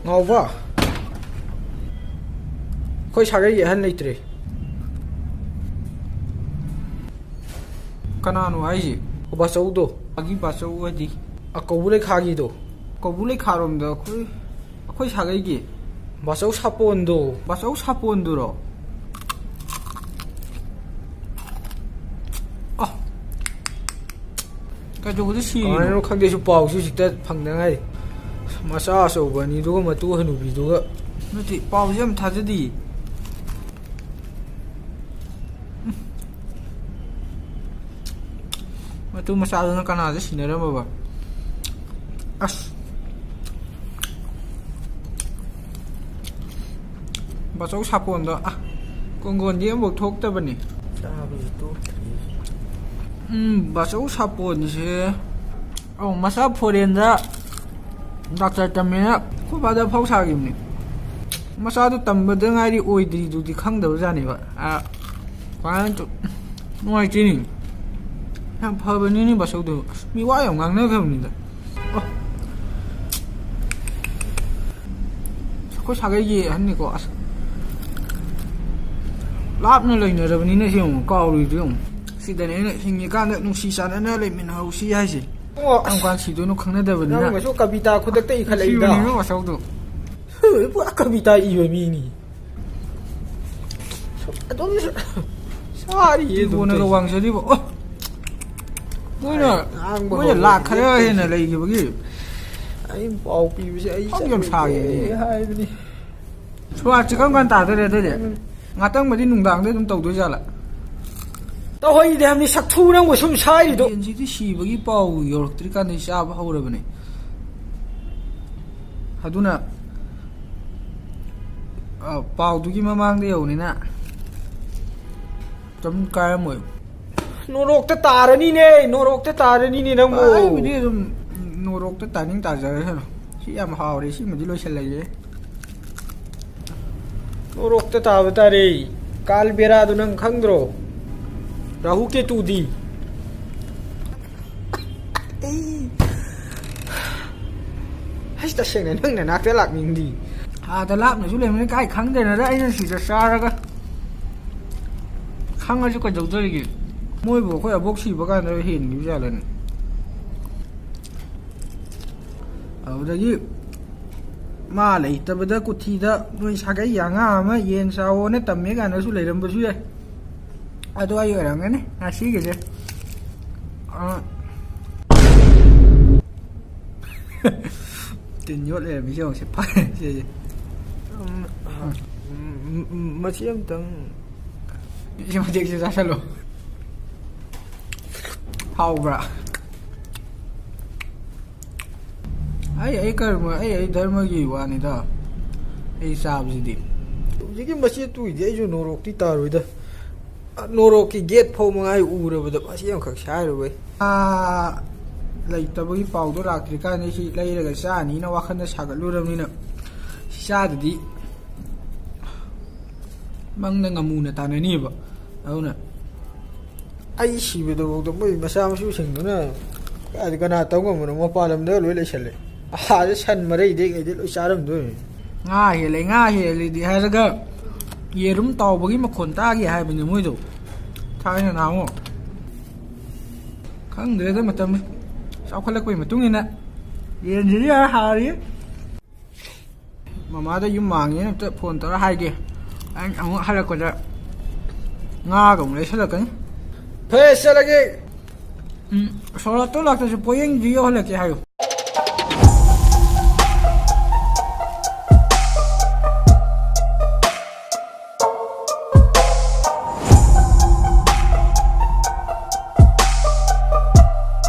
ngầu khôi sao cái gì hơn lấy tre Kanano ai ba sâu đồ agi ba so adi câu lấy khá gì đồ ko bulai kharom da khoi sagai gi ba sâu sapon đồ ba so sapon duro cái chỗ cái gì nó không để chụp bao chứ chỉ phẳng thế này mà sao sầu vào ní đó mà tu hơn đủ bị đó nó thì bao nhiêu mà thay cái gì mà tu mà sao nó cái nào cái gì nữa mà bà bà số sắp còn đó còn còn gì một thuốc tới bên này bà số sắp còn chứ mà sắp phổ đến ra đặc sản chấm này có bao giờ phao sao kìm này mà sao tôi tầm bữa ngay đi ôi thì không đâu ra này vậy quá chút ngoài chi này ham phơi bênนี้bà số từ mi quá ở ngang nữa không này có sao cái gì anh này có lát nữa lên rồi bên này xem cao rồi chứ không xí đây này hình như cái nó xí xa nó lên mình hậu xí hay gì không quan xí tôi nó không nên đâu bên này mà số capita khu đất tây khai lấy đó xí mà sao từ bữa capita ý về mini đó sao đi tôi nó quăng sẽ đi bộ mới là lạc khai hay là lấy cái gì anh bảo bị sẽ không làm sao vậy hai bên đi Chua chỉ có quan tả thế đấy ngã tăng mà đi nung đằng đấy chúng tàu tôi ra lại tao hỏi đi em đi sắc thu năng của sum sai đi đó hiện chỉ xì với cái bao rồi thì cái này sao bao rồi bên này hả tu nè bao tôi cái mang đi ở này nè chấm cay mồi nó rọc tới tà rồi đi nè nó rọc tới tà rồi đi nè đâu ai mình đi nó rọc tới tà những tà giờ hả chị em hào đấy chị mà đi lôi xe lại vậy nó rọc tới tà với ta đi Calbera tu nang khang dro Rahu ke tu di hay ta xem này nâng này nát thế lạc mình đi ta lap này chú lên mấy cái kháng đây là đấy nó chỉ xa ra cơ kháng ở chỗ cái dầu tươi kì môi bộ khói ở bốc xì bốc cái nó hiện như thế này ở đây mà lấy tập đó cút thì đó nuôi sao cái dạng mà yên sao nó tầm mấy cái nó xuống lấy làm bao nhiêu tôi ai ở đằng này xí cái gì tiền nhốt này bây giờ sẽ phải gì mà chỉ em từng nhưng mà tiền sẽ ra sao luôn hầu bra ấy cái mà ấy đấy mà gì vậy này đó ấy sao gì đi cái mà chỉ tôi đấy cho nó rọc tí ta rồi đó nó rọc cái gate phong mà ai u rồi đó mà chỉ em khác sai rồi lấy tập cái bao đó ra cái này chỉ lấy cái sao này nó vào khăn nó sao cái luôn rồi nè sao thì mang năng ngầm nè ta này nè vậy đâu nè ai xí về đâu đó mới mà sao mà xíu chừng nữa cái nào tao cũng mà pa làm đó lối lấy xe lấy cái sân mà đây cái lối xa lắm thôi nga hi lấy đi hay là cái ye rum tàu bagi mà khôn ta cái hai bên như mới rồi thay là nào không để đó mà tâm sao không lấy quay mà tung như nè ye gì à hà đi mà má ta dùng màng nhé tự phun tao hai kìa anh ông hay là còn đó nga cũng lấy sao là cái thế sao là cái sau đó tôi là tôi sẽ bôi anh video hay là cái hay